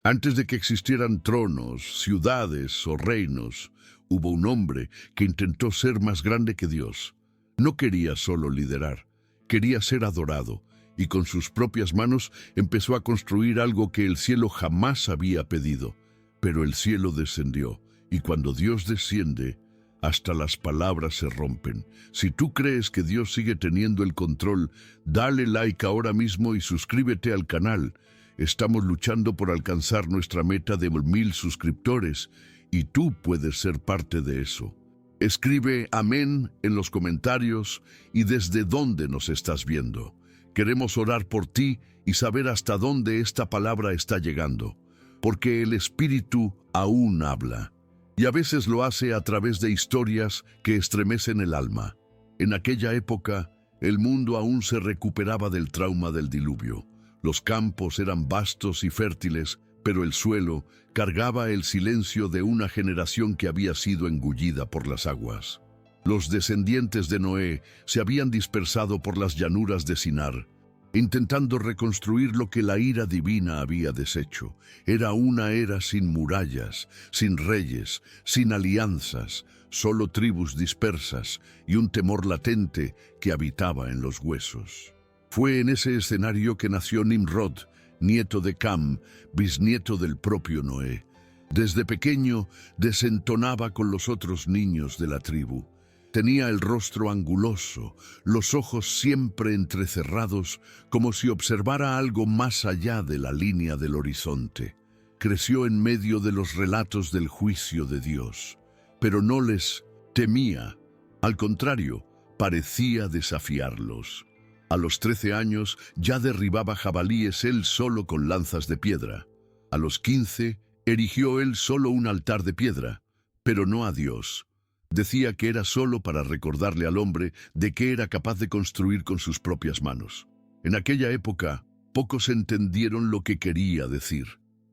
Antes de que existieran tronos, ciudades o reinos, hubo un hombre que intentó ser más grande que Dios. No quería solo liderar, quería ser adorado, y con sus propias manos empezó a construir algo que el cielo jamás había pedido. Pero el cielo descendió, y cuando Dios desciende, hasta las palabras se rompen. Si tú crees que Dios sigue teniendo el control, dale like ahora mismo y suscríbete al canal. Estamos luchando por alcanzar nuestra meta de 1000 suscriptores, y tú puedes ser parte de eso. Escribe amén en los comentarios y desde dónde nos estás viendo. Queremos orar por ti y saber hasta dónde esta palabra está llegando, porque el Espíritu aún habla, y a veces lo hace a través de historias que estremecen el alma. En aquella época, el mundo aún se recuperaba del trauma del diluvio. Los campos eran vastos y fértiles, pero el suelo cargaba el silencio de una generación que había sido engullida por las aguas. Los descendientes de Noé se habían dispersado por las llanuras de Sinar, intentando reconstruir lo que la ira divina había deshecho. Era una era sin murallas, sin reyes, sin alianzas, solo tribus dispersas y un temor latente que habitaba en los huesos. Fue en ese escenario que nació Nimrod, nieto de Cam, bisnieto del propio Noé. Desde pequeño desentonaba con los otros niños de la tribu. Tenía el rostro anguloso, los ojos siempre entrecerrados, como si observara algo más allá de la línea del horizonte. Creció en medio de los relatos del juicio de Dios, pero no les temía. Al contrario, parecía desafiarlos. A los 13 años ya derribaba jabalíes él solo con lanzas de piedra. A los 15 erigió él solo un altar de piedra, pero no a Dios. Decía que era solo para recordarle al hombre de qué era capaz de construir con sus propias manos. En aquella época, pocos entendieron lo que quería decir,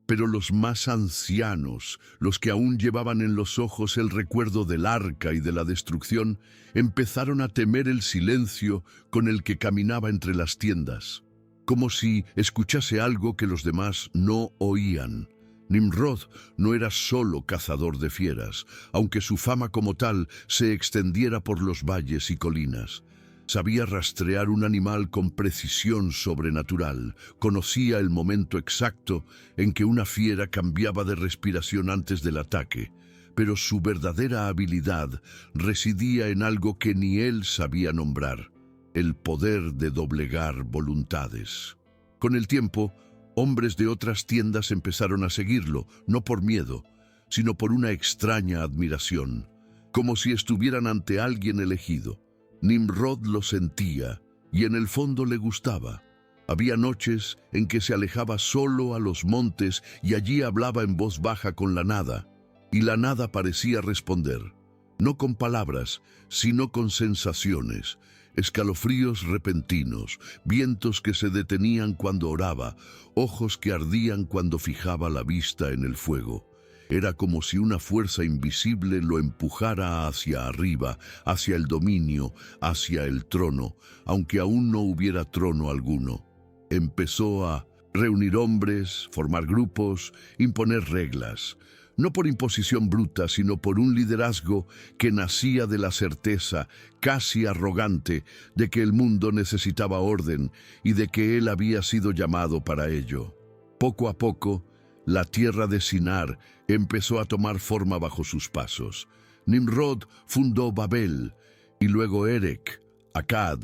pero los más ancianos, los que aún llevaban en los ojos el recuerdo del arca y de la destrucción, empezaron a temer el silencio con el que caminaba entre las tiendas, como si escuchase algo que los demás no oían. Nimrod no era solo cazador de fieras, aunque su fama como tal se extendiera por los valles y colinas. Sabía rastrear un animal con precisión sobrenatural, conocía el momento exacto en que una fiera cambiaba de respiración antes del ataque, pero su verdadera habilidad residía en algo que ni él sabía nombrar: el poder de doblegar voluntades. Con el tiempo, hombres de otras tiendas empezaron a seguirlo, no por miedo, sino por una extraña admiración, como si estuvieran ante alguien elegido. Nimrod lo sentía y en el fondo le gustaba. Había noches en que se alejaba solo a los montes y allí hablaba en voz baja con la nada, y la nada parecía responder, no con palabras, sino con sensaciones. Escalofríos repentinos, vientos que se detenían cuando oraba, ojos que ardían cuando fijaba la vista en el fuego. Era como si una fuerza invisible lo empujara hacia arriba, hacia el dominio, hacia el trono, aunque aún no hubiera trono alguno. Empezó a reunir hombres, formar grupos, imponer reglas. No por imposición bruta, sino por un liderazgo que nacía de la certeza, casi arrogante, de que el mundo necesitaba orden y de que él había sido llamado para ello. Poco a poco, la tierra de Sinar empezó a tomar forma bajo sus pasos. Nimrod fundó Babel, y luego Erech, Akkad,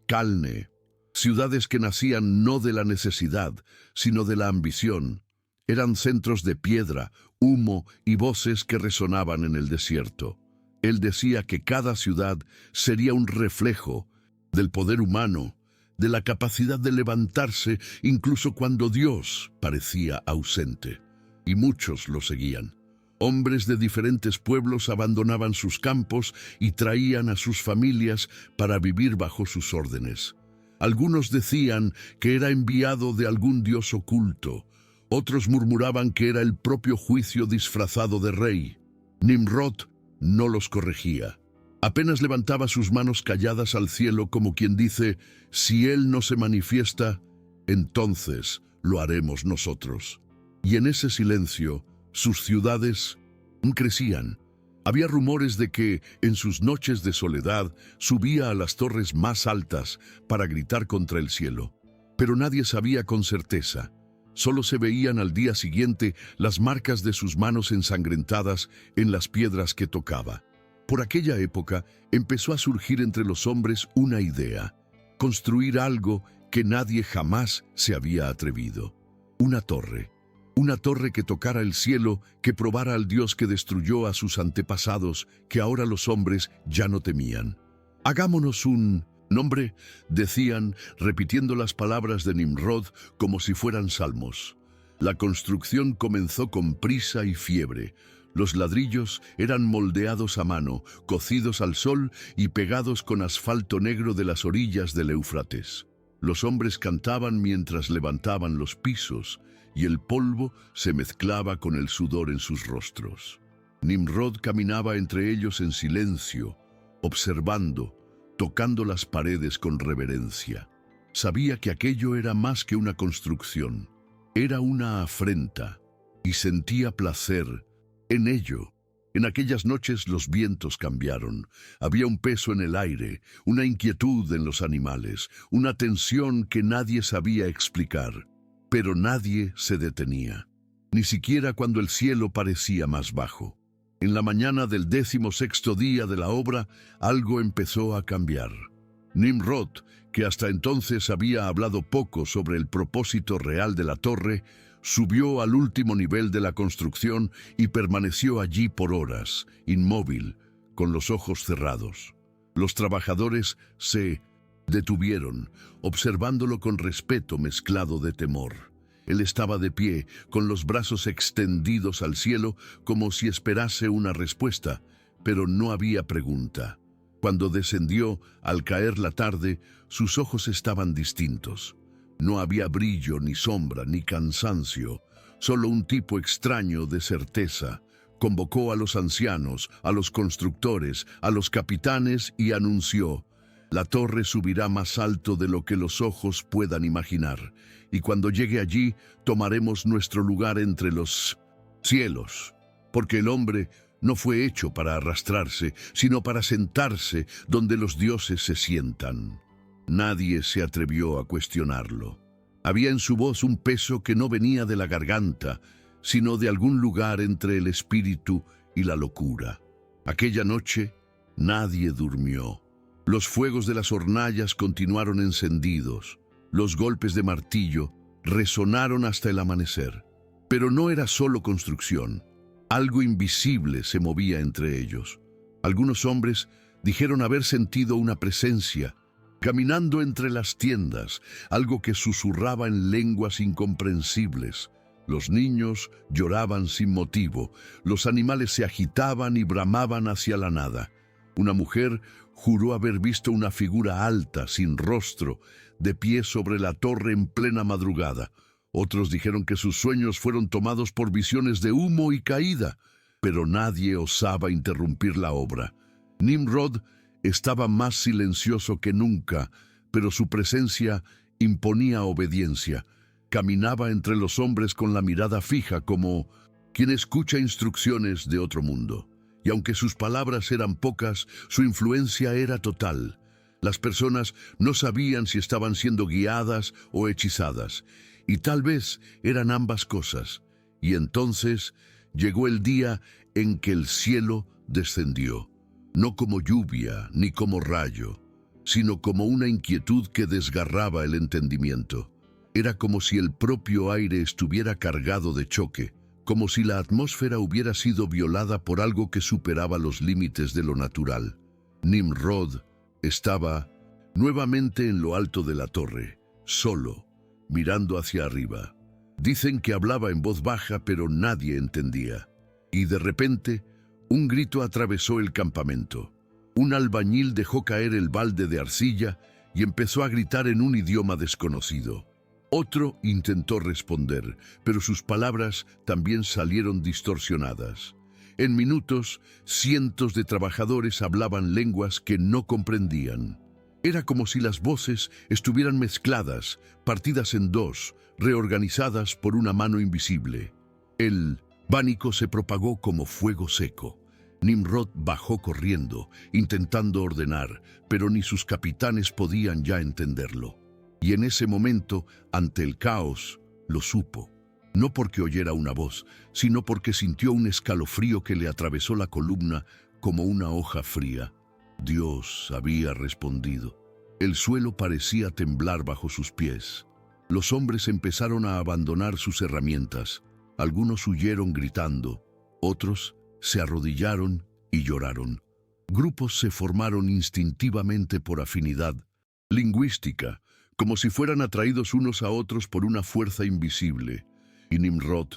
Calne, ciudades que nacían no de la necesidad, sino de la ambición. Eran centros de piedra, humo y voces que resonaban en el desierto. Él decía que cada ciudad sería un reflejo del poder humano, de la capacidad de levantarse incluso cuando Dios parecía ausente. Y muchos lo seguían. Hombres de diferentes pueblos abandonaban sus campos y traían a sus familias para vivir bajo sus órdenes. Algunos decían que era enviado de algún dios oculto. Otros murmuraban que era el propio juicio disfrazado de rey. Nimrod no los corregía. Apenas levantaba sus manos calladas al cielo como quien dice, si él no se manifiesta, entonces lo haremos nosotros. Y en ese silencio, sus ciudades crecían. Había rumores de que, en sus noches de soledad, subía a las torres más altas para gritar contra el cielo. Pero nadie sabía con certeza. Solo se veían al día siguiente las marcas de sus manos ensangrentadas en las piedras que tocaba. Por aquella época empezó a surgir entre los hombres una idea: construir algo que nadie jamás se había atrevido. Una torre que tocara el cielo, que probara al Dios que destruyó a sus antepasados, que ahora los hombres ya no temían. Hagámonos un nombre, decían, repitiendo las palabras de Nimrod como si fueran salmos. La construcción comenzó con prisa y fiebre. Los ladrillos eran moldeados a mano, cocidos al sol y pegados con asfalto negro de las orillas del Éufrates. Los hombres cantaban mientras levantaban los pisos, y el polvo se mezclaba con el sudor en sus rostros. Nimrod caminaba entre ellos en silencio, observando, tocando las paredes con reverencia. Sabía que aquello era más que una construcción, era una afrenta, y sentía placer en ello. En aquellas noches los vientos cambiaron. Había un peso en el aire, una inquietud en los animales, una tensión que nadie sabía explicar. Pero nadie se detenía, ni siquiera cuando el cielo parecía más bajo. En la mañana del 16º día de la obra, algo empezó a cambiar. Nimrod, que hasta entonces había hablado poco sobre el propósito real de la torre, subió al último nivel de la construcción y permaneció allí por horas, inmóvil, con los ojos cerrados. Los trabajadores se detuvieron, observándolo con respeto mezclado de temor. Él estaba de pie, con los brazos extendidos al cielo, como si esperase una respuesta, pero no había pregunta. Cuando descendió, al caer la tarde, sus ojos estaban distintos. No había brillo, ni sombra, ni cansancio, solo un tipo extraño de certeza. Convocó a los ancianos, a los constructores, a los capitanes y anunció: la torre subirá más alto de lo que los ojos puedan imaginar, y cuando llegue allí tomaremos nuestro lugar entre los cielos, porque el hombre no fue hecho para arrastrarse, sino para sentarse donde los dioses se sientan. Nadie se atrevió a cuestionarlo. Había en su voz un peso que no venía de la garganta, sino de algún lugar entre el espíritu y la locura. Aquella noche nadie durmió. Los fuegos de las hornallas continuaron encendidos. Los golpes de martillo resonaron hasta el amanecer. Pero no era solo construcción. Algo invisible se movía entre ellos. Algunos hombres dijeron haber sentido una presencia caminando entre las tiendas, algo que susurraba en lenguas incomprensibles. Los niños lloraban sin motivo, los animales se agitaban y bramaban hacia la nada. Una mujer juró haber visto una figura alta, sin rostro, de pie sobre la torre en plena madrugada. Otros dijeron que sus sueños fueron tomados por visiones de humo y caída, pero nadie osaba interrumpir la obra. Nimrod estaba más silencioso que nunca, pero su presencia imponía obediencia. Caminaba entre los hombres con la mirada fija, como quien escucha instrucciones de otro mundo. Y aunque sus palabras eran pocas, su influencia era total. Las personas no sabían si estaban siendo guiadas o hechizadas, y tal vez eran ambas cosas. Y entonces llegó el día en que el cielo descendió, no como lluvia ni como rayo, sino como una inquietud que desgarraba el entendimiento. Era como si el propio aire estuviera cargado de choque, como si la atmósfera hubiera sido violada por algo que superaba los límites de lo natural. Nimrod estaba nuevamente en lo alto de la torre, solo, mirando hacia arriba. Dicen que hablaba en voz baja, pero nadie entendía. Y de repente, un grito atravesó el campamento. Un albañil dejó caer el balde de arcilla y empezó a gritar en un idioma desconocido. Otro intentó responder, pero sus palabras también salieron distorsionadas. En minutos, cientos de trabajadores hablaban lenguas que no comprendían. Era como si las voces estuvieran mezcladas, partidas en dos, reorganizadas por una mano invisible. El pánico se propagó como fuego seco. Nimrod bajó corriendo, intentando ordenar, pero ni sus capitanes podían ya entenderlo. Y en ese momento, ante el caos, lo supo. No porque oyera una voz, sino porque sintió un escalofrío que le atravesó la columna como una hoja fría. Dios había respondido. El suelo parecía temblar bajo sus pies. Los hombres empezaron a abandonar sus herramientas. Algunos huyeron gritando, otros se arrodillaron y lloraron. Grupos se formaron instintivamente por afinidad lingüística, como si fueran atraídos unos a otros por una fuerza invisible. Y Nimrod,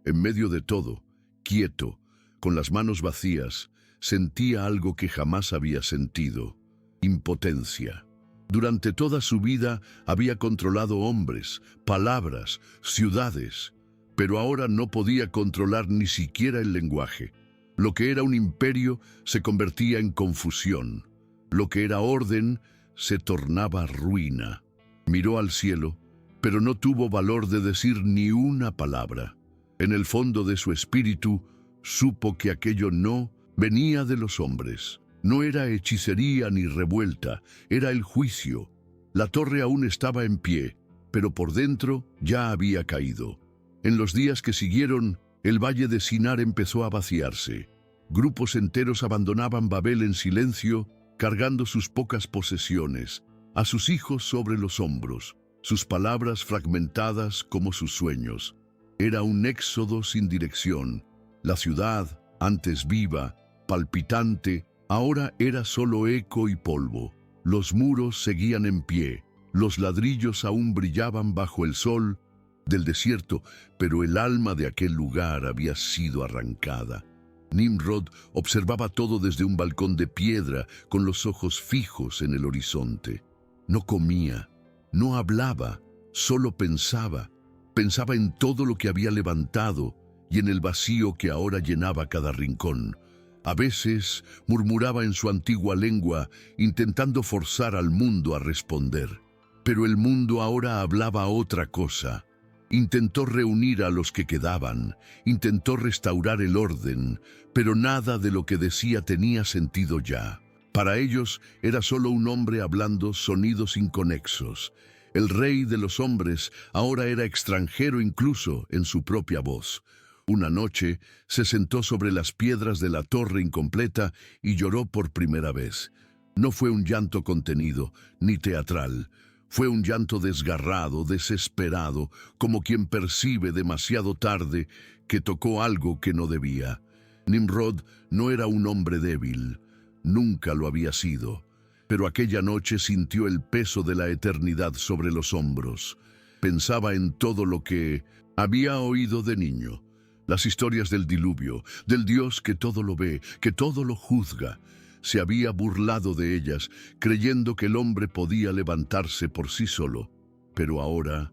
en medio de todo, quieto, con las manos vacías, sentía algo que jamás había sentido: impotencia. Durante toda su vida había controlado hombres, palabras, ciudades, pero ahora no podía controlar ni siquiera el lenguaje. Lo que era un imperio se convertía en confusión. Lo que era orden se tornaba ruina. Miró al cielo, pero no tuvo valor de decir ni una palabra. En el fondo de su espíritu, supo que aquello no venía de los hombres. No era hechicería ni revuelta, era el juicio. La torre aún estaba en pie, pero por dentro ya había caído. En los días que siguieron, el valle de Sinar empezó a vaciarse. Grupos enteros abandonaban Babel en silencio, cargando sus pocas posesiones, a sus hijos sobre los hombros, sus palabras fragmentadas como sus sueños. Era un éxodo sin dirección. La ciudad, antes viva, palpitante, ahora era solo eco y polvo. Los muros seguían en pie, los ladrillos aún brillaban bajo el sol del desierto, pero el alma de aquel lugar había sido arrancada. Nimrod observaba todo desde un balcón de piedra, con los ojos fijos en el horizonte. No comía, no hablaba, solo pensaba. Pensaba en todo lo que había levantado y en el vacío que ahora llenaba cada rincón. A veces murmuraba en su antigua lengua, intentando forzar al mundo a responder. Pero el mundo ahora hablaba otra cosa. Intentó reunir a los que quedaban, intentó restaurar el orden, pero nada de lo que decía tenía sentido ya. Para ellos era solo un hombre hablando sonidos inconexos. El rey de los hombres ahora era extranjero incluso en su propia voz. Una noche se sentó sobre las piedras de la torre incompleta y lloró por primera vez. No fue un llanto contenido, ni teatral. Fue un llanto desgarrado, desesperado, como quien percibe demasiado tarde que tocó algo que no debía. Nimrod no era un hombre débil, nunca lo había sido, pero aquella noche sintió el peso de la eternidad sobre los hombros. Pensaba en todo lo que había oído de niño, las historias del diluvio, del Dios que todo lo ve, que todo lo juzga. Se había burlado de ellas, creyendo que el hombre podía levantarse por sí solo. Pero ahora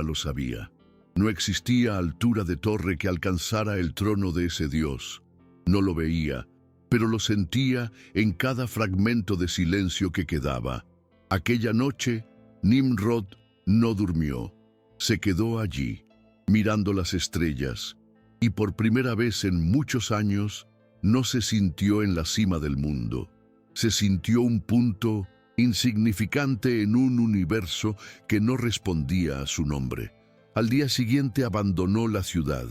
lo sabía. No existía altura de torre que alcanzara el trono de ese Dios. No lo veía, pero lo sentía en cada fragmento de silencio que quedaba. Aquella noche, Nimrod no durmió. Se quedó allí, mirando las estrellas, y por primera vez en muchos años, no se sintió en la cima del mundo. Se sintió un punto insignificante en un universo que no respondía a su nombre. Al día siguiente abandonó la ciudad.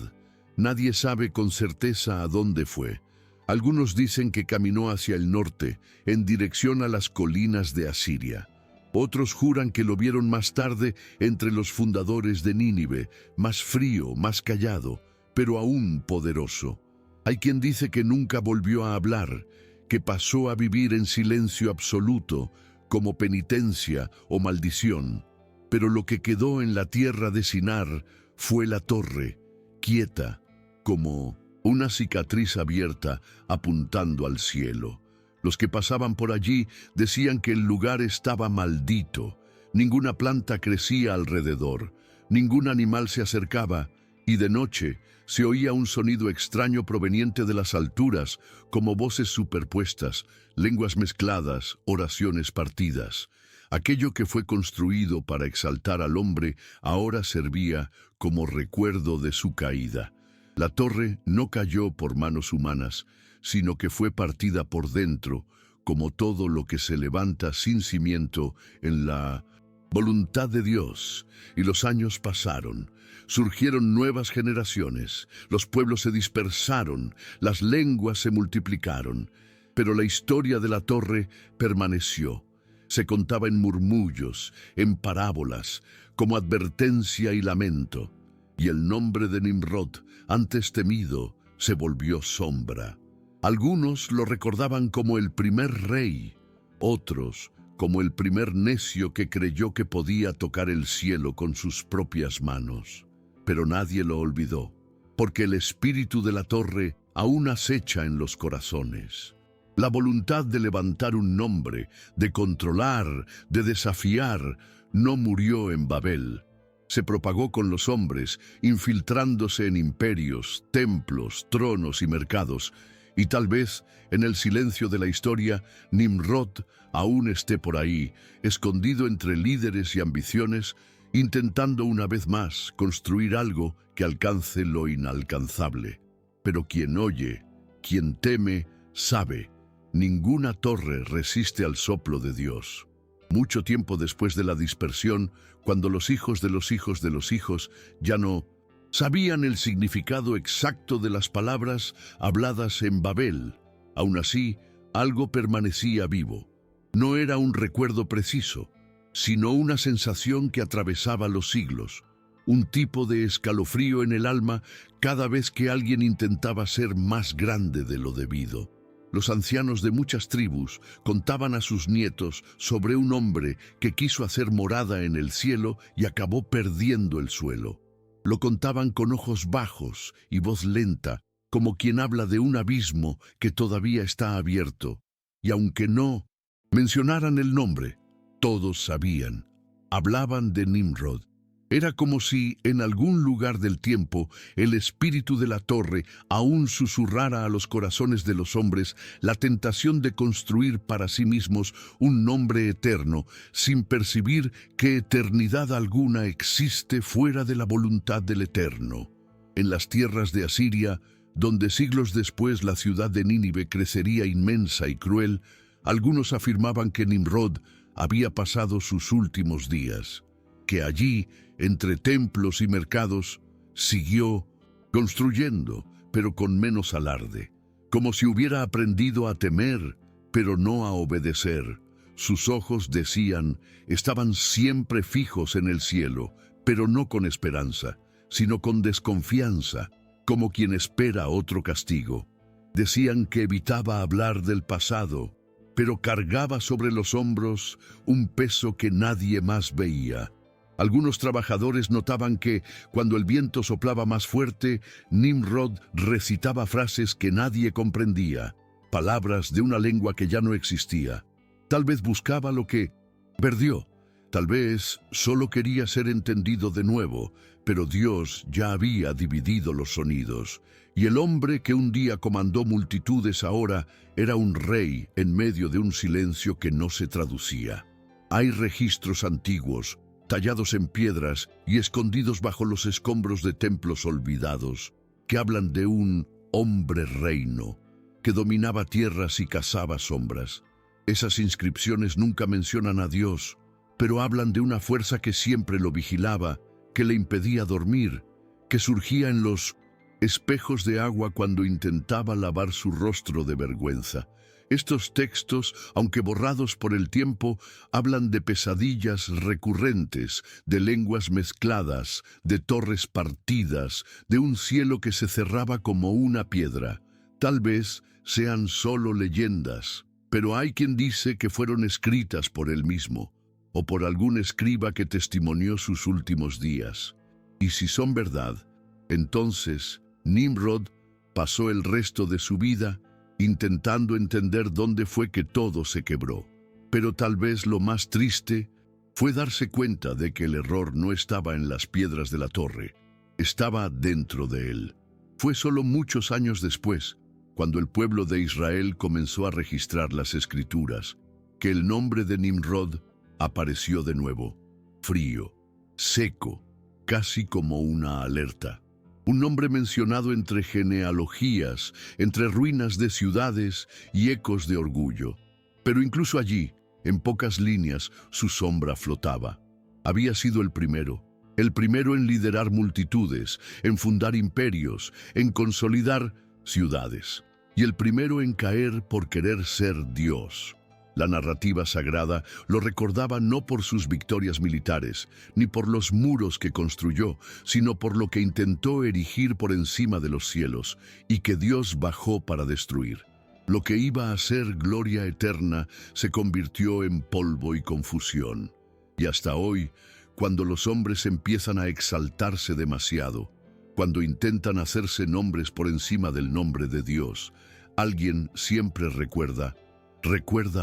Nadie sabe con certeza a dónde fue. Algunos dicen que caminó hacia el norte, en dirección a las colinas de Asiria. Otros juran que lo vieron más tarde entre los fundadores de Nínive, más frío, más callado, pero aún poderoso. Hay quien dice que nunca volvió a hablar, que pasó a vivir en silencio absoluto, como penitencia o maldición. Pero lo que quedó en la tierra de Sinar fue la torre, quieta, como una cicatriz abierta apuntando al cielo. Los que pasaban por allí decían que el lugar estaba maldito. Ninguna planta crecía alrededor, ningún animal se acercaba, y de noche se oía un sonido extraño proveniente de las alturas, como voces superpuestas, lenguas mezcladas, oraciones partidas. Aquello que fue construido para exaltar al hombre ahora servía como recuerdo de su caída. La torre no cayó por manos humanas, sino que fue partida por dentro, como todo lo que se levanta sin cimiento en la voluntad de Dios. Y los años pasaron, surgieron nuevas generaciones, los pueblos se dispersaron, las lenguas se multiplicaron, pero la historia de la torre permaneció. Se contaba en murmullos, en parábolas, como advertencia y lamento, y el nombre de Nimrod, antes temido, se volvió sombra. Algunos lo recordaban como el primer rey, otros como el primer necio que creyó que podía tocar el cielo con sus propias manos. Pero nadie lo olvidó, porque el espíritu de la torre aún acecha en los corazones. La voluntad de levantar un nombre, de controlar, de desafiar, no murió en Babel. Se propagó con los hombres, infiltrándose en imperios, templos, tronos y mercados, y tal vez, en el silencio de la historia, Nimrod aún esté por ahí, escondido entre líderes y ambiciones, intentando una vez más construir algo que alcance lo inalcanzable. Pero quien oye, quien teme, sabe. Ninguna torre resiste al soplo de Dios. Mucho tiempo después de la dispersión, cuando los hijos de los hijos de los hijos ya no sabían el significado exacto de las palabras habladas en Babel, aún así, algo permanecía vivo. No era un recuerdo preciso, sino una sensación que atravesaba los siglos, un tipo de escalofrío en el alma cada vez que alguien intentaba ser más grande de lo debido. Los ancianos de muchas tribus contaban a sus nietos sobre un hombre que quiso hacer morada en el cielo y acabó perdiendo el suelo. Lo contaban con ojos bajos y voz lenta, como quien habla de un abismo que todavía está abierto. Y aunque no mencionaran el nombre, todos sabían. Hablaban de Nimrod. Era como si, en algún lugar del tiempo, el espíritu de la torre aún susurrara a los corazones de los hombres la tentación de construir para sí mismos un nombre eterno, sin percibir que eternidad alguna existe fuera de la voluntad del Eterno. En las tierras de Asiria, donde siglos después la ciudad de Nínive crecería inmensa y cruel, algunos afirmaban que Nimrod había pasado sus últimos días, que allí, entre templos y mercados, siguió construyendo, pero con menos alarde, como si hubiera aprendido a temer, pero no a obedecer. Sus ojos, decían, estaban siempre fijos en el cielo, pero no con esperanza, sino con desconfianza, como quien espera otro castigo. Decían que evitaba hablar del pasado, pero cargaba sobre los hombros un peso que nadie más veía. Algunos trabajadores notaban que, cuando el viento soplaba más fuerte, Nimrod recitaba frases que nadie comprendía, palabras de una lengua que ya no existía. Tal vez buscaba lo que perdió, tal vez solo quería ser entendido de nuevo, pero Dios ya había dividido los sonidos, y el hombre que un día comandó multitudes ahora era un rey en medio de un silencio que no se traducía. Hay registros antiguos, tallados en piedras y escondidos bajo los escombros de templos olvidados, que hablan de un hombre reino, que dominaba tierras y cazaba sombras. Esas inscripciones nunca mencionan a Dios, pero hablan de una fuerza que siempre lo vigilaba, que le impedía dormir, que surgía en los espejos de agua cuando intentaba lavar su rostro de vergüenza. Estos textos, aunque borrados por el tiempo, hablan de pesadillas recurrentes, de lenguas mezcladas, de torres partidas, de un cielo que se cerraba como una piedra. Tal vez sean solo leyendas, pero hay quien dice que fueron escritas por él mismo, o por algún escriba que testimonió sus últimos días. Y si son verdad, entonces Nimrod pasó el resto de su vida intentando entender dónde fue que todo se quebró. Pero tal vez lo más triste fue darse cuenta de que el error no estaba en las piedras de la torre, estaba dentro de él. Fue solo muchos años después, cuando el pueblo de Israel comenzó a registrar las escrituras, que el nombre de Nimrod apareció de nuevo, frío, seco, casi como una alerta. Un nombre mencionado entre genealogías, entre ruinas de ciudades y ecos de orgullo. Pero incluso allí, en pocas líneas, su sombra flotaba. Había sido el primero en liderar multitudes, en fundar imperios, en consolidar ciudades, y el primero en caer por querer ser Dios. La narrativa sagrada lo recordaba no por sus victorias militares, ni por los muros que construyó, sino por lo que intentó erigir por encima de los cielos, y que Dios bajó para destruir. Lo que iba a ser gloria eterna se convirtió en polvo y confusión. Y hasta hoy, cuando los hombres empiezan a exaltarse demasiado, cuando intentan hacerse nombres por encima del nombre de Dios, alguien siempre recuerda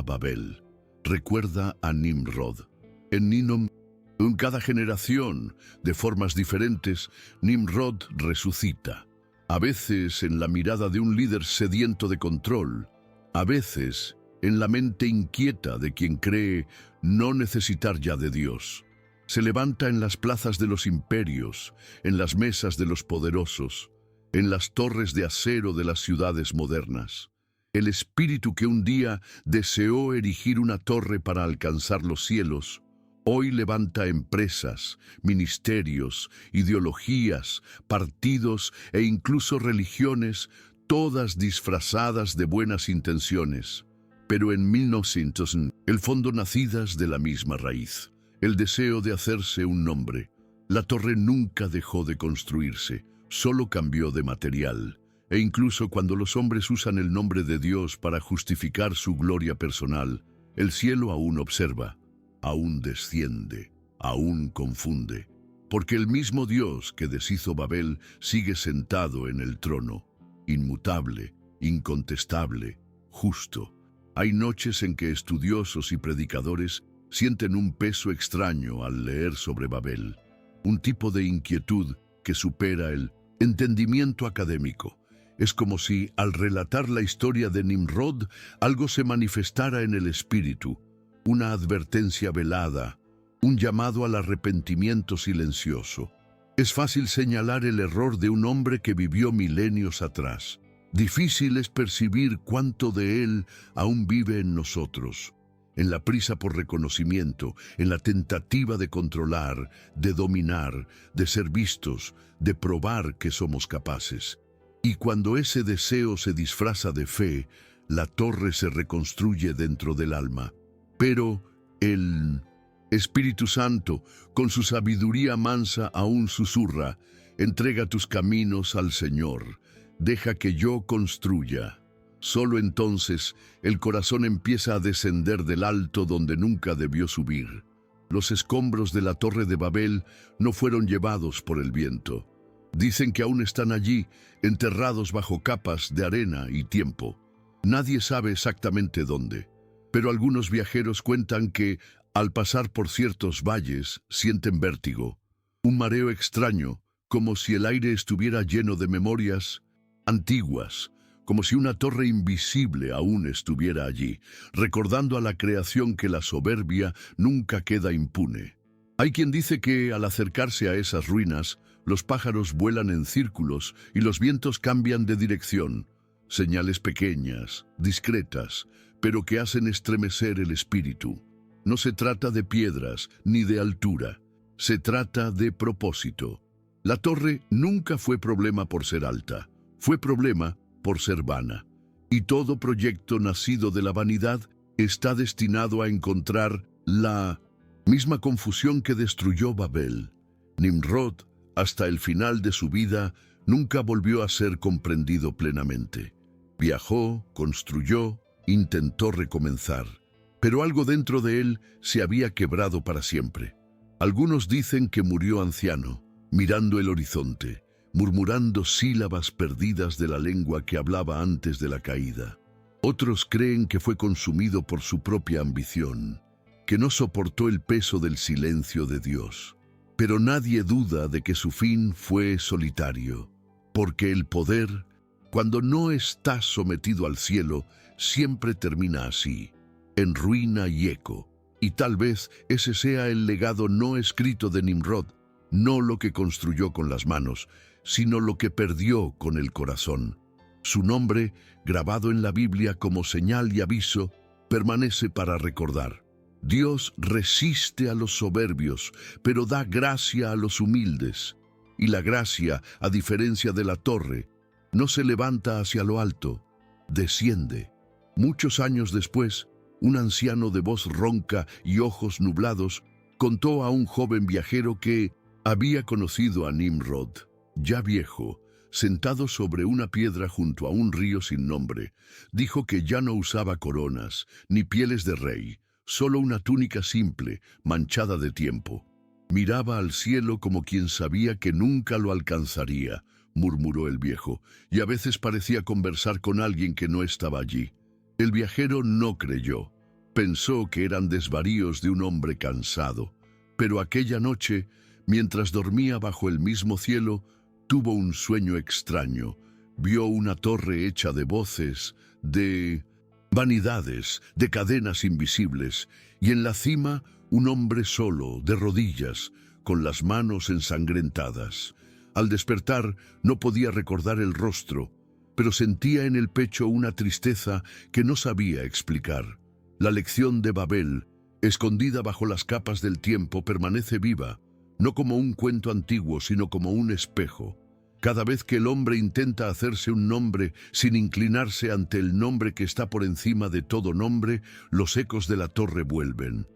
Babel, recuerda a Nimrod. En cada generación, de formas diferentes, Nimrod resucita. A veces en la mirada de un líder sediento de control, a veces en la mente inquieta de quien cree no necesitar ya de Dios. Se levanta en las plazas de los imperios, en las mesas de los poderosos, en las torres de acero de las ciudades modernas. El espíritu que un día deseó erigir una torre para alcanzar los cielos, hoy levanta empresas, ministerios, ideologías, partidos e incluso religiones, todas disfrazadas de buenas intenciones, pero en 1900, el fondo nacidas de la misma raíz. El deseo de hacerse un nombre. La torre nunca dejó de construirse, solo cambió de material. E incluso cuando los hombres usan el nombre de Dios para justificar su gloria personal, el cielo aún observa, aún desciende, aún confunde. Porque el mismo Dios que deshizo Babel sigue sentado en el trono, inmutable, incontestable, justo. Hay noches en que estudiosos y predicadores sienten un peso extraño al leer sobre Babel, un tipo de inquietud que supera el entendimiento académico. Es como si, al relatar la historia de Nimrod, algo se manifestara en el espíritu, una advertencia velada, un llamado al arrepentimiento silencioso. Es fácil señalar el error de un hombre que vivió milenios atrás. Difícil es percibir cuánto de él aún vive en nosotros. En la prisa por reconocimiento, en la tentativa de controlar, de dominar, de ser vistos, de probar que somos capaces. Y cuando ese deseo se disfraza de fe, la torre se reconstruye dentro del alma. Pero el Espíritu Santo, con su sabiduría mansa, aún susurra: entrega tus caminos al Señor, deja que yo construya. Solo entonces el corazón empieza a descender del alto donde nunca debió subir. Los escombros de la Torre de Babel no fueron llevados por el viento. Dicen que aún están allí, enterrados bajo capas de arena y tiempo. Nadie sabe exactamente dónde, pero algunos viajeros cuentan que, al pasar por ciertos valles, sienten vértigo, un mareo extraño, como si el aire estuviera lleno de memorias antiguas, como si una torre invisible aún estuviera allí, recordando a la creación que la soberbia nunca queda impune. Hay quien dice que, al acercarse a esas ruinas, los pájaros vuelan en círculos y los vientos cambian de dirección, señales pequeñas, discretas, pero que hacen estremecer el espíritu. No se trata de piedras ni de altura, se trata de propósito. La torre nunca fue problema por ser alta, fue problema por ser vana. Y todo proyecto nacido de la vanidad está destinado a encontrar la misma confusión que destruyó Babel. Nimrod, hasta el final de su vida, nunca volvió a ser comprendido plenamente. Viajó, construyó, intentó recomenzar, pero algo dentro de él se había quebrado para siempre. Algunos dicen que murió anciano, mirando el horizonte, murmurando sílabas perdidas de la lengua que hablaba antes de la caída. Otros creen que fue consumido por su propia ambición, que no soportó el peso del silencio de Dios. Pero nadie duda de que su fin fue solitario, porque el poder, cuando no está sometido al cielo, siempre termina así, en ruina y eco. Y tal vez ese sea el legado no escrito de Nimrod, no lo que construyó con las manos, sino lo que perdió con el corazón. Su nombre, grabado en la Biblia como señal y aviso, permanece para recordar. Dios resiste a los soberbios, pero da gracia a los humildes. Y la gracia, a diferencia de la torre, no se levanta hacia lo alto, desciende. Muchos años después, un anciano de voz ronca y ojos nublados contó a un joven viajero que había conocido a Nimrod, ya viejo, sentado sobre una piedra junto a un río sin nombre. Dijo que ya no usaba coronas, ni pieles de rey, solo una túnica simple, manchada de tiempo. Miraba al cielo como quien sabía que nunca lo alcanzaría, murmuró el viejo, y a veces parecía conversar con alguien que no estaba allí. El viajero no creyó. Pensó que eran desvaríos de un hombre cansado. Pero aquella noche, mientras dormía bajo el mismo cielo, tuvo un sueño extraño. Vio una torre hecha de voces, de vanidades, de cadenas invisibles, y en la cima un hombre solo, de rodillas, con las manos ensangrentadas. Al despertar no podía recordar el rostro, pero sentía en el pecho una tristeza que no sabía explicar. La lección de Babel, escondida bajo las capas del tiempo, permanece viva, no como un cuento antiguo, sino como un espejo. Cada vez que el hombre intenta hacerse un nombre sin inclinarse ante el nombre que está por encima de todo nombre, los ecos de la torre vuelven.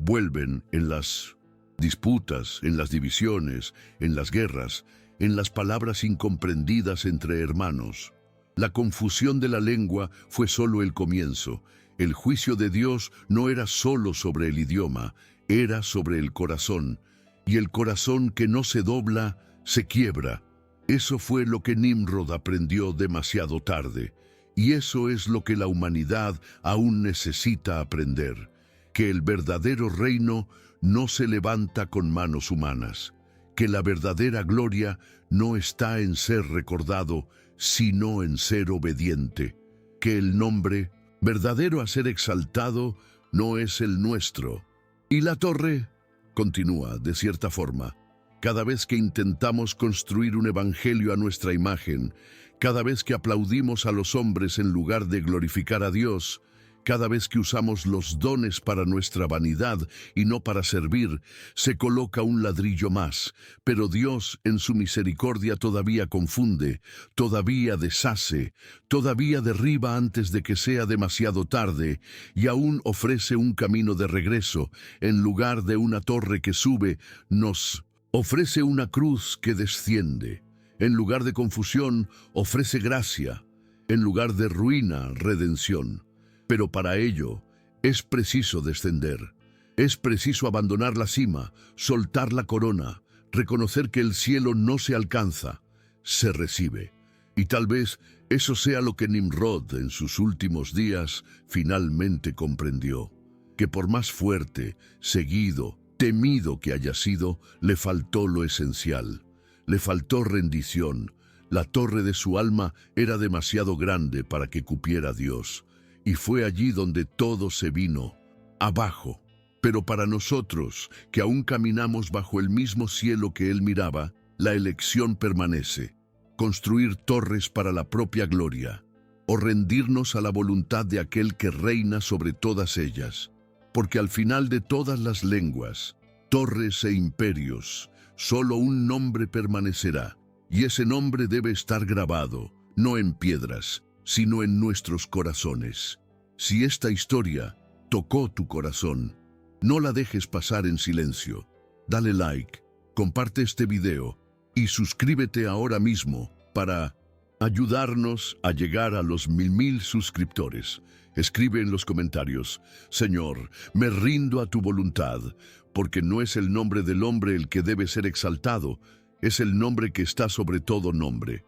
Vuelven en las disputas, en las divisiones, en las guerras, en las palabras incomprendidas entre hermanos. La confusión de la lengua fue solo el comienzo. El juicio de Dios no era solo sobre el idioma, era sobre el corazón. Y el corazón que no se dobla, se quiebra. Eso fue lo que Nimrod aprendió demasiado tarde. Y eso es lo que la humanidad aún necesita aprender. Que el verdadero reino no se levanta con manos humanas. Que la verdadera gloria no está en ser recordado, sino en ser obediente. Que el nombre verdadero a ser exaltado no es el nuestro. Y la torre continúa, de cierta forma. Cada vez que intentamos construir un evangelio a nuestra imagen, cada vez que aplaudimos a los hombres en lugar de glorificar a Dios, cada vez que usamos los dones para nuestra vanidad y no para servir, se coloca un ladrillo más. Pero Dios, en su misericordia, todavía confunde, todavía deshace, todavía derriba antes de que sea demasiado tarde, y aún ofrece un camino de regreso. En lugar de una torre que sube, nos ofrece una cruz que desciende. En lugar de confusión, ofrece gracia. En lugar de ruina, redención. Pero para ello es preciso descender. Es preciso abandonar la cima, soltar la corona, reconocer que el cielo no se alcanza, se recibe. Y tal vez eso sea lo que Nimrod en sus últimos días finalmente comprendió. Que por más fuerte, seguido, temido que haya sido, le faltó lo esencial. Le faltó rendición. La torre de su alma era demasiado grande para que cupiera Dios. Y fue allí donde todo se vino abajo. Pero para nosotros, que aún caminamos bajo el mismo cielo que él miraba, la elección permanece. Construir torres para la propia gloria, o rendirnos a la voluntad de aquel que reina sobre todas ellas. Porque al final de todas las lenguas, torres e imperios, solo un nombre permanecerá, y ese nombre debe estar grabado, no en piedras, sino en nuestros corazones. Si esta historia tocó tu corazón, no la dejes pasar en silencio. Dale like, comparte este video y suscríbete ahora mismo para ayudarnos a llegar a los 1000 suscriptores. Escribe en los comentarios: Señor, me rindo a tu voluntad, porque no es el nombre del hombre el que debe ser exaltado, es el nombre que está sobre todo nombre.